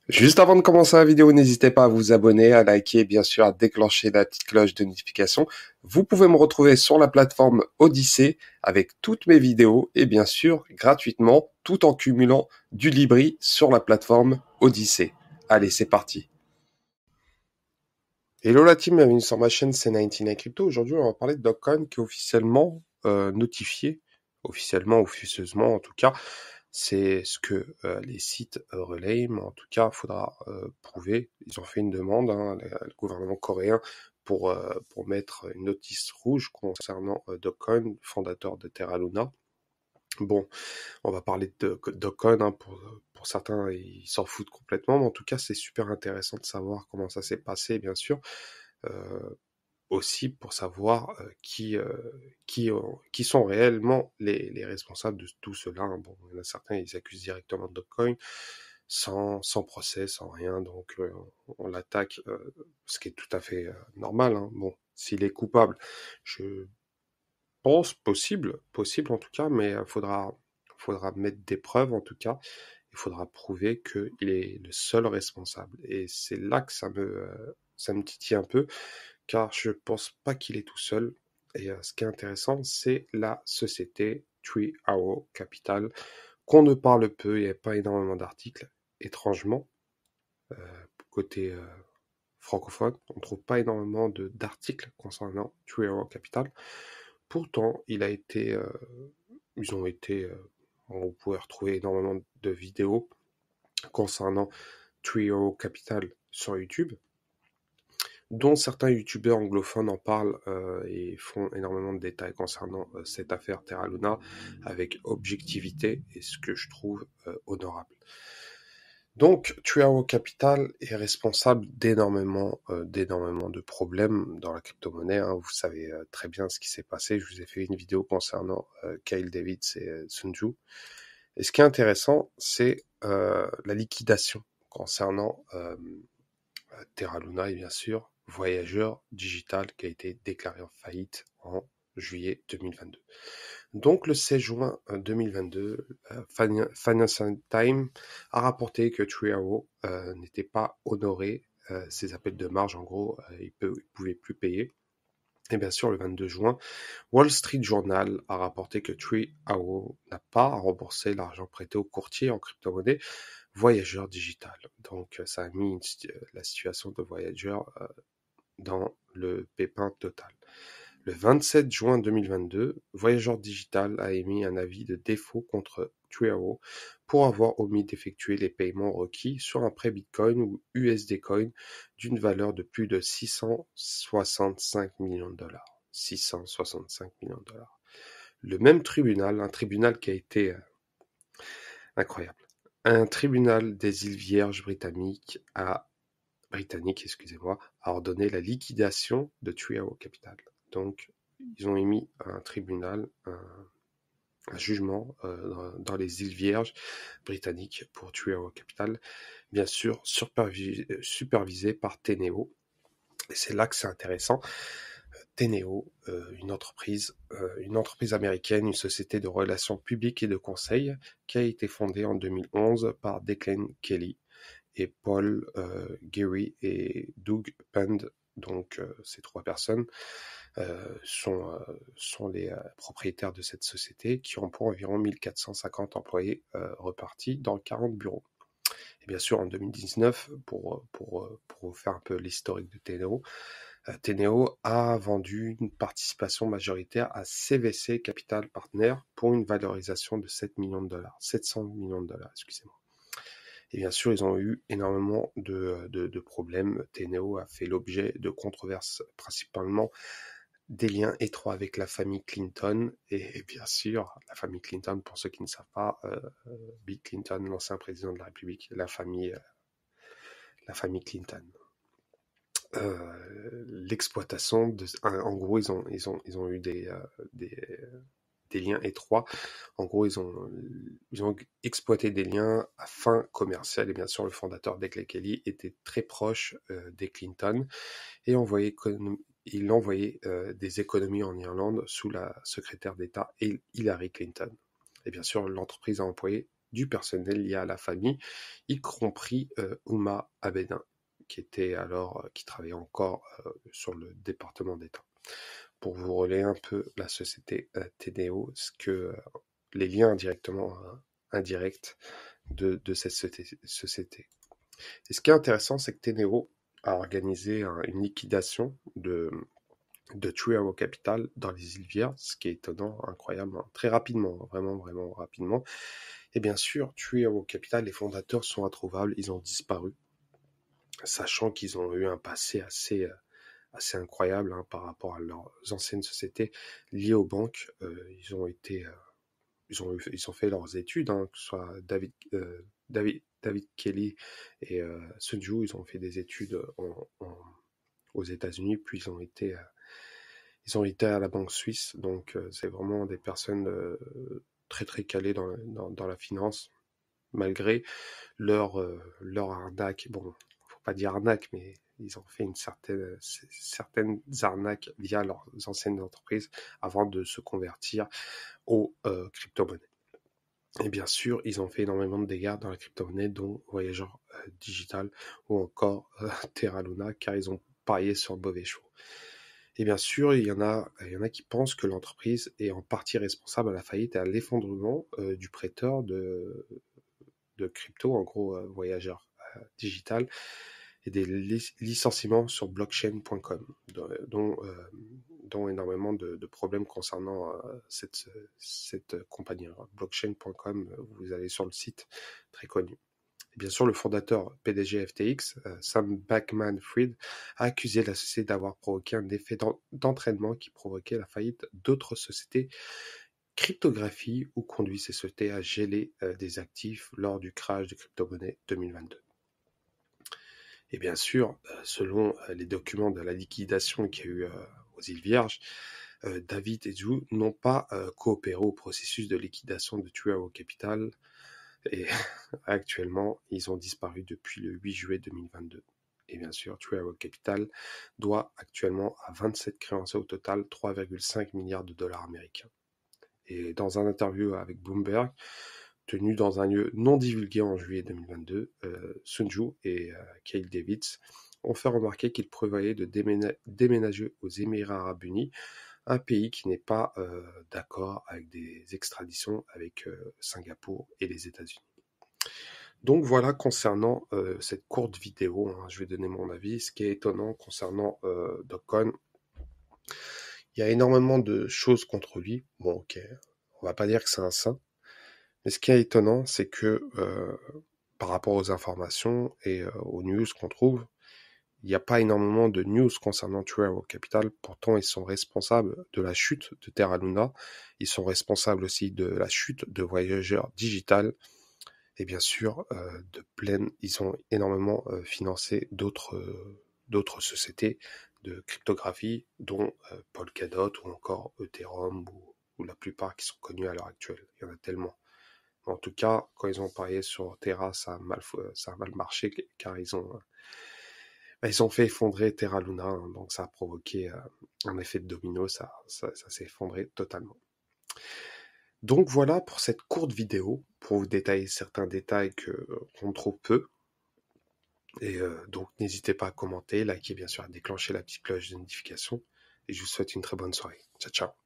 Juste avant de commencer la vidéo, n'hésitez pas à vous abonner, à liker et bien sûr à déclencher la petite cloche de notification. Vous pouvez me retrouver sur la plateforme Odyssée avec toutes mes vidéos et bien sûr gratuitement tout en cumulant du Libri sur la plateforme Odyssée. Allez, c'est parti. Hello la team, bienvenue sur ma chaîne C99 Crypto. Aujourd'hui, on va parler de Dogecoin qui est officiellement notifié, officiellement, officieusement en tout cas. C'est ce que les sites relayent, mais en tout cas, il faudra prouver. Ils ont fait une demande, le gouvernement coréen, pour mettre une notice rouge concernant Dogecoin, fondateur de Terra Luna. Bon, on va parler de Dogecoin, pour certains, ils s'en foutent complètement, mais en tout cas, c'est super intéressant de savoir comment ça s'est passé, bien sûr. Aussi pour savoir qui sont réellement les responsables de tout cela. Bon, il y en a certains, ils accusent directement Dogecoin sans procès, sans rien, donc on l'attaque, ce qui est tout à fait normal. Bon, s'il est coupable, je pense possible en tout cas, mais faudra mettre des preuves en tout cas. Il faudra prouver qu'il est le seul responsable. Et c'est là que ça me titille un peu, car je pense pas qu'il est tout seul. Et ce qui est intéressant, c'est la société Three Arrow Capital, qu'on ne parle peu, il n'y a pas énormément d'articles, étrangement, euh, côté francophone, on ne trouve pas énormément d'articles concernant Three Arrow Capital. Pourtant, ils ont été, on pouvait retrouver énormément de vidéos concernant Three Arrow Capital sur YouTube, dont certains youtubeurs anglophones en parlent et font énormément de détails concernant cette affaire Terra Luna avec objectivité et ce que je trouve honorable. Donc, Three Arrow Capital est responsable d'énormément de problèmes dans la crypto-monnaie. Vous savez très bien ce qui s'est passé. Je vous ai fait une vidéo concernant Kyle Davids et Sun Ju. Et ce qui est intéressant, c'est la liquidation concernant Terra Luna et bien sûr Voyageur Digital qui a été déclaré en faillite en juillet 2022. Donc le 16 juin 2022, Financial Times a rapporté que Three Arrow n'était pas honoré ses appels de marge. En gros, il pouvait plus payer. Et bien sûr, le 22 juin, Wall Street Journal a rapporté que Three Arrow n'a pas remboursé l'argent prêté au courtier en crypto-monnaie Voyageur Digital. Donc ça a mis la situation de Voyageur dans le pépin total. Le 27 juin 2022, Voyageur Digital a émis un avis de défaut contre Three Arrow pour avoir omis d'effectuer les paiements requis sur un prêt Bitcoin ou USD Coin d'une valeur de plus de 665 millions de dollars. 665 millions de dollars. Le même tribunal, un tribunal qui a été incroyable, un tribunal des îles Vierges britanniques a ordonné la liquidation de Three Arrow Capital. Donc, ils ont émis un tribunal, un jugement dans les îles Vierges britanniques pour Three Arrow Capital, bien sûr supervisé par Teneo. Et c'est là que c'est intéressant. Teneo, une entreprise américaine, une société de relations publiques et de conseil qui a été fondée en 2011 par Declan Kelly et Paul Geary et Doug Pend. Donc ces trois personnes sont les propriétaires de cette société qui ont pour environ 1450 employés repartis dans 40 bureaux. Et bien sûr, en 2019, pour vous faire un peu l'historique de Teneo a vendu une participation majoritaire à CVC Capital Partners pour une valorisation de 700 millions de dollars, excusez-moi. Et bien sûr, ils ont eu énormément de problèmes. Teneo a fait l'objet de controverses, principalement des liens étroits avec la famille Clinton. Et bien sûr, la famille Clinton, pour ceux qui ne savent pas, Bill Clinton, l'ancien président de la République, la famille Clinton. L'exploitation en gros, ils ont eu des liens étroits. En gros, ils ont exploité des liens à fin commerciale. Et bien sûr, le fondateur Declan Kelly était très proche des Clinton et il envoyait des économies en Irlande sous la secrétaire d'État Hillary Clinton. Et bien sûr, l'entreprise a employé du personnel lié à la famille, y compris Huma Abedin, qui travaillait encore sur le département d'État. Pour vous relayer un peu la société Teneo, les liens indirects de cette société. Et ce qui est intéressant, c'est que Teneo a organisé une liquidation de True Arrow Capital dans les îles Vierges, ce qui est étonnant, incroyable, très rapidement, vraiment, vraiment rapidement. Et bien sûr, True Arrow Capital, les fondateurs sont introuvables, ils ont disparu, sachant qu'ils ont eu un passé assez incroyable par rapport à leurs anciennes sociétés liées aux banques. Ils ont fait leurs études, que ce soit David Kelly et Sunju, ils ont fait des études aux États-Unis, puis ils ont été à la banque suisse, donc c'est vraiment des personnes très très calées dans la finance, malgré leur arnaque. Bon, faut pas dire arnaque, mais ils ont fait certaines arnaques via leurs anciennes entreprises avant de se convertir aux crypto-monnaies. Et bien sûr, ils ont fait énormément de dégâts dans la crypto-monnaie, dont Voyageur Digital ou encore Terra Luna, car ils ont parié sur le mauvais choix. Et bien sûr, il y en a qui pensent que l'entreprise est en partie responsable à la faillite et à l'effondrement du prêteur de crypto, en gros Voyageur Digital, et des licenciements sur blockchain.com, dont énormément de problèmes concernant cette compagnie. Blockchain.com, vous allez sur le site, très connu. Et bien sûr, le fondateur PDG FTX, Sam Bankman-Fried, a accusé la société d'avoir provoqué un effet d'entraînement qui provoquait la faillite d'autres sociétés cryptographie ou conduit ces sociétés à geler des actifs lors du crash de crypto-monnaie 2022. Et bien sûr, selon les documents de la liquidation qu'il y a eu aux îles Vierges, David et Zhu n'ont pas coopéré au processus de liquidation de True Arrow Capital et actuellement, ils ont disparu depuis le 8 juillet 2022. Et bien sûr, True Arrow Capital doit actuellement à 27 créanciers au total 3,5 milliards de dollars américains. Et dans un interview avec Bloomberg, tenu dans un lieu non divulgué en juillet 2022, Sunju et Kyle Davids ont fait remarquer qu'ils prévoyaient de déménager aux Émirats Arabes Unis, un pays qui n'est pas d'accord avec des extraditions avec Singapour et les États-Unis. Donc voilà concernant cette courte vidéo, je vais donner mon avis. Ce qui est étonnant concernant Dogecoin, il y a énormément de choses contre lui. Bon, ok, on va pas dire que c'est un saint, mais ce qui est étonnant, c'est que par rapport aux informations et aux news qu'on trouve, il n'y a pas énormément de news concernant True Arrow Capital. Pourtant, ils sont responsables de la chute de Terra Luna. Ils sont responsables aussi de la chute de Voyageur Digital. Et bien sûr, ils ont énormément financé d'autres sociétés de cryptographie, dont Polkadot ou encore Ethereum ou la plupart qui sont connues à l'heure actuelle. Il y en a tellement. En tout cas, quand ils ont parié sur Terra, ça a mal marché, car ils ont fait effondrer Terra Luna, donc ça a provoqué un effet de domino, ça s'est effondré totalement. Donc voilà pour cette courte vidéo, pour vous détailler certains détails qu'on trouve peu. Et donc n'hésitez pas à commenter, liker, bien sûr, à déclencher la petite cloche de notification. Et je vous souhaite une très bonne soirée. Ciao, ciao.